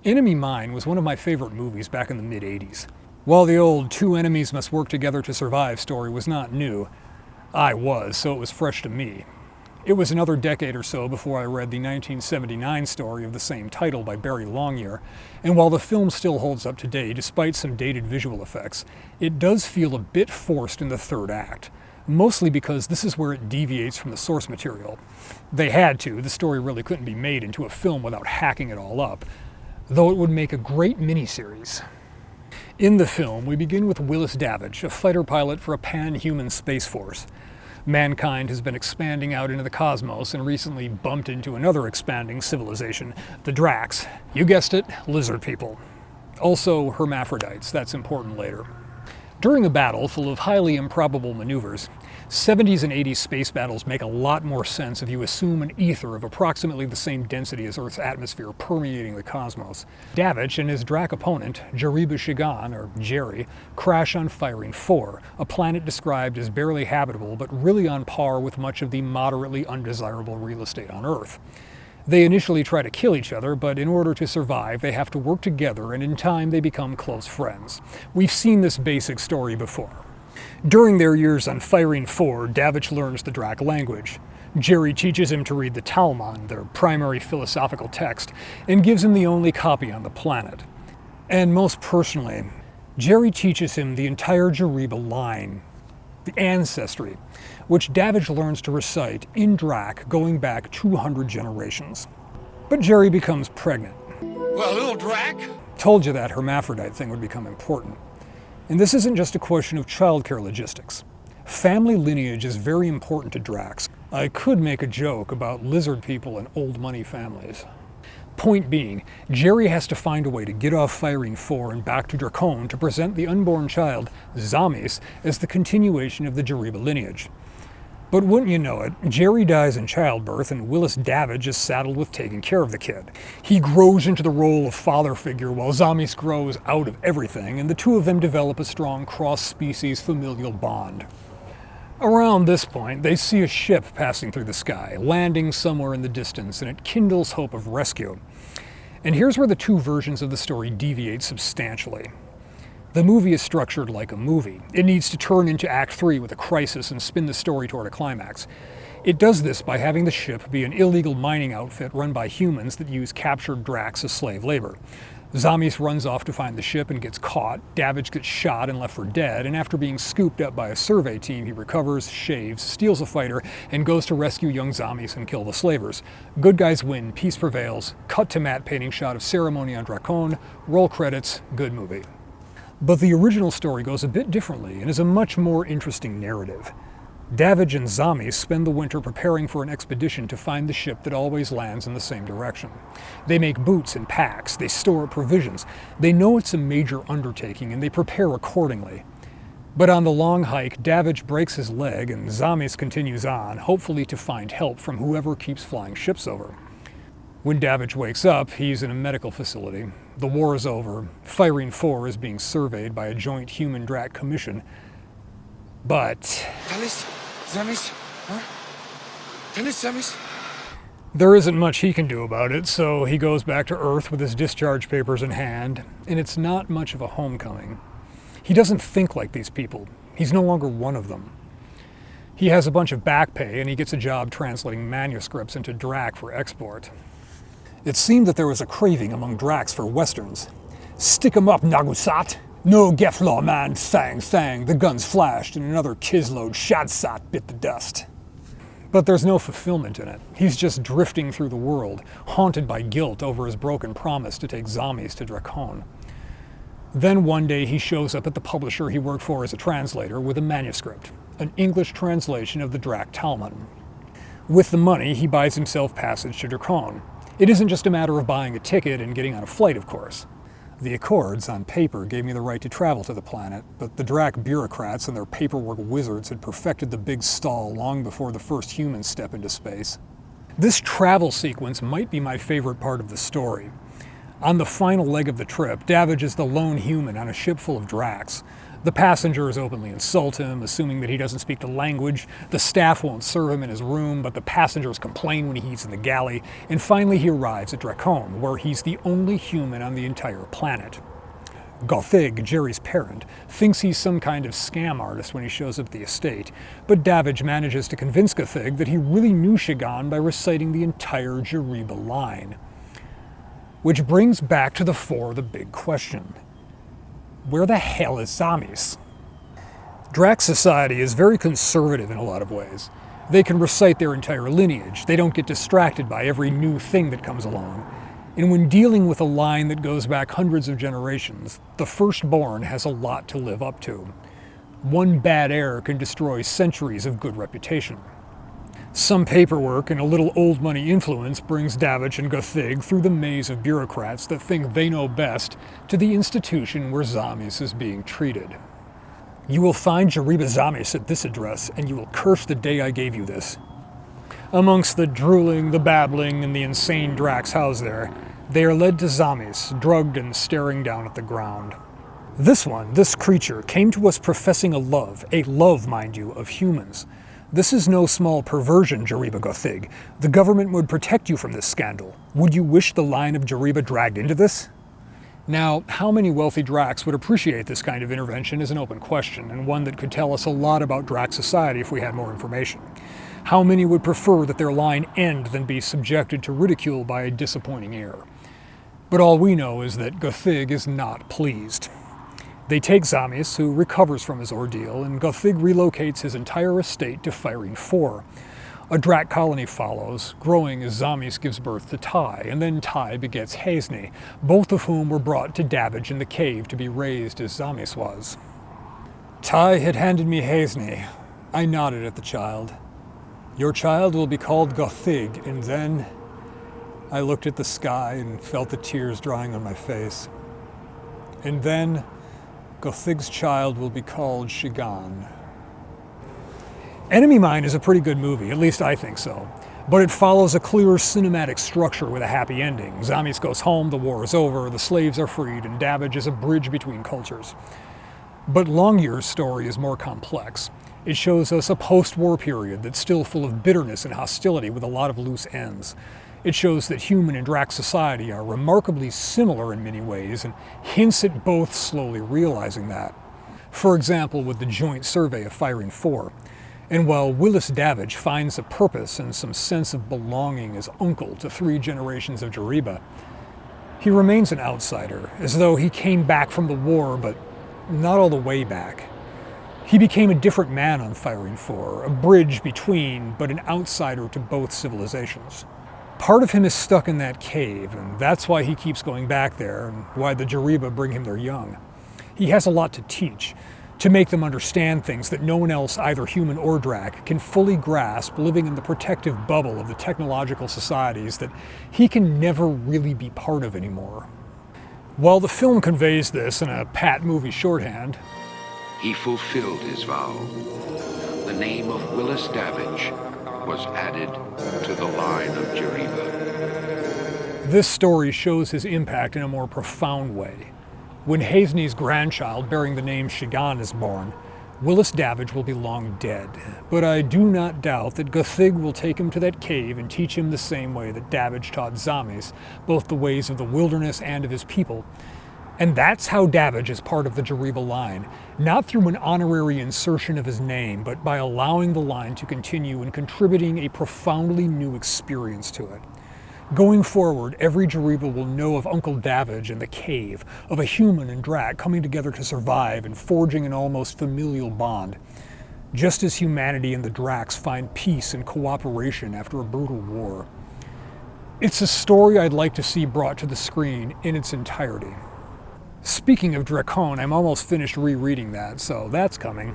Enemy Mine was one of my favorite movies back in the mid-'80s. While the old two enemies must work together to survive story was not new, I was, so it was fresh to me. It was another decade or so before I read the 1979 story of the same title by Barry Longyear, and while the film still holds up today despite some dated visual effects, it does feel a bit forced in the third act, mostly because this is where it deviates from the source material. They had to, the story really couldn't be made into a film without hacking it all up, though it would make a great miniseries. In the film, we begin with Willis Davidge, a fighter pilot for a pan-human space force. Mankind has been expanding out into the cosmos and recently bumped into another expanding civilization, the Dracs. You guessed it, lizard people. Also hermaphrodites, that's important later. During a battle full of highly improbable maneuvers, 70s and 80s space battles make a lot more sense if you assume an ether of approximately the same density as Earth's atmosphere permeating the cosmos. Davidge and his Drac opponent, Jariba Shigan, or Jerry, crash on Firing 4, a planet described as barely habitable but really on par with much of the moderately undesirable real estate on Earth. They initially try to kill each other, but in order to survive, they have to work together, and in time they become close friends. We've seen this basic story before. During their years on Firing 4, Davidge learns the Drac language. Jerry teaches him to read the Talmud, their primary philosophical text, and gives him the only copy on the planet. And most personally, Jerry teaches him the entire Jariba line, the ancestry, which Davidge learns to recite in Drac going back 200 generations. But Jerry becomes pregnant. Well, little Drac? Told you that hermaphrodite thing would become important. And this isn't just a question of childcare logistics. Family lineage is very important to Dracs. I could make a joke about lizard people and old money families. Point being, Jerry has to find a way to get off Firing 4 and back to Dracon to present the unborn child, Zamis, as the continuation of the Jariba lineage. But wouldn't you know it, Jerry dies in childbirth and Willis Davidge is saddled with taking care of the kid. He grows into the role of father figure while Zamis grows out of everything, and the two of them develop a strong cross-species familial bond. Around this point, they see a ship passing through the sky, landing somewhere in the distance, and it kindles hope of rescue. And here's where the two versions of the story deviate substantially. The movie is structured like a movie. It needs to turn into Act 3 with a crisis and spin the story toward a climax. It does this by having the ship be an illegal mining outfit run by humans that use captured Dracs as slave labor. Zamis runs off to find the ship and gets caught. Davidge gets shot and left for dead, and after being scooped up by a survey team, he recovers, shaves, steals a fighter, and goes to rescue young Zamis and kill the slavers. Good guys win, peace prevails, cut to matte painting shot of ceremony on Dracon, roll credits, good movie. But the original story goes a bit differently and is a much more interesting narrative. Davidge and Zamis spend the winter preparing for an expedition to find the ship that always lands in the same direction. They make boots and packs, they store provisions. They know it's a major undertaking and they prepare accordingly. But on the long hike, Davidge breaks his leg and Zamis continues on, hopefully to find help from whoever keeps flying ships over. When Davidge wakes up, he's in a medical facility. The war is over. Firing 4 is being surveyed by a joint human-Drac commission. But there isn't much he can do about it, so he goes back to Earth with his discharge papers in hand, and it's not much of a homecoming. He doesn't think like these people. He's no longer one of them. He has a bunch of back pay, and he gets a job translating manuscripts into Drac for export. It seemed that there was a craving among Dracs for westerns. Stick 'em up, Nagusat! No Geflaw man, sang, sang, the guns flashed, and another Kisload Shadsat bit the dust. But there's no fulfillment in it. He's just drifting through the world, haunted by guilt over his broken promise to take Zamis to Dracon. Then one day he shows up at the publisher he worked for as a translator with a manuscript, an English translation of the Drac Talmud. With the money, he buys himself passage to Dracon. It isn't just a matter of buying a ticket and getting on a flight, of course. The Accords, on paper, gave me the right to travel to the planet, but the Drac bureaucrats and their paperwork wizards had perfected the big stall long before the first humans step into space. This travel sequence might be my favorite part of the story. On the final leg of the trip, Davidge is the lone human on a ship full of Dracs. The passengers openly insult him, assuming that he doesn't speak the language. The staff won't serve him in his room, but the passengers complain when he eats in the galley. And finally he arrives at Dracon, where he's the only human on the entire planet. Gothig, Jerry's parent, thinks he's some kind of scam artist when he shows up at the estate, but Davidge manages to convince Gothig that he really knew Shigan by reciting the entire Jariba line. Which brings back to the fore the big question. Where the hell is Zamis? Drac society is very conservative in a lot of ways. They can recite their entire lineage. They don't get distracted by every new thing that comes along. And when dealing with a line that goes back hundreds of generations, the firstborn has a lot to live up to. One bad heir can destroy centuries of good reputation. Some paperwork and a little old money influence brings Davidge and Gothig through the maze of bureaucrats that think they know best to the institution where Zamis is being treated. You will find Jariba Zamis at this address, and you will curse the day I gave you this. Amongst the drooling, the babbling, and the insane Dracs housed there, they are led to Zamis, drugged and staring down at the ground. This creature, came to us professing a love, mind you, of humans. This is no small perversion, Jariba Gothig. The government would protect you from this scandal. Would you wish the line of Jariba dragged into this? Now, how many wealthy Dracs would appreciate this kind of intervention is an open question, and one that could tell us a lot about Drac society if we had more information. How many would prefer that their line end than be subjected to ridicule by a disappointing heir? But all we know is that Gothig is not pleased. They take Zamis, who recovers from his ordeal, and Gothig relocates his entire estate to Firing 4. A Drac colony follows, growing as Zamis gives birth to Tai, and then Tai begets Haesni, both of whom were brought to Davidge in the cave to be raised as Zamis was. Tai had handed me Haesni. I nodded at the child. Your child will be called Gothig, and then... I looked at the sky and felt the tears drying on my face. And then... Gothig's child will be called Shigan. Enemy Mine is a pretty good movie, at least I think so. But it follows a clear cinematic structure with a happy ending. Zamis goes home, the war is over, the slaves are freed, and Davidge is a bridge between cultures. But Longyear's story is more complex. It shows us a post-war period that's still full of bitterness and hostility with a lot of loose ends. It shows that human and Drac society are remarkably similar in many ways, and hints at both slowly realizing that. For example, with the joint survey of Firing 4. And while Willis Davidge finds a purpose and some sense of belonging as uncle to 3 generations of Jariba, he remains an outsider, as though he came back from the war, but not all the way back. He became a different man on Firing 4, a bridge between, but an outsider to both civilizations. Part of him is stuck in that cave, and that's why he keeps going back there, and why the Jariba bring him their young. He has a lot to teach, to make them understand things that no one else, either human or Drac, can fully grasp living in the protective bubble of the technological societies that he can never really be part of anymore. While the film conveys this in a pat movie shorthand, he fulfilled his vow. The name of Willis Davidge was added to the line of Jariba. This story shows his impact in a more profound way. When Haesni's grandchild bearing the name Shigan is born, Willis Davidge will be long dead, but I do not doubt that Gothig will take him to that cave and teach him the same way that Davidge taught Zamis, both the ways of the wilderness and of his people. And that's how Davidge is part of the Jariba line, not through an honorary insertion of his name, but by allowing the line to continue and contributing a profoundly new experience to it. Going forward, every Jariba will know of Uncle Davidge and the cave, of a human and Drac coming together to survive and forging an almost familial bond, just as humanity and the Dracs find peace and cooperation after a brutal war. It's a story I'd like to see brought to the screen in its entirety. Speaking of Dracon, I'm almost finished rereading that, so that's coming.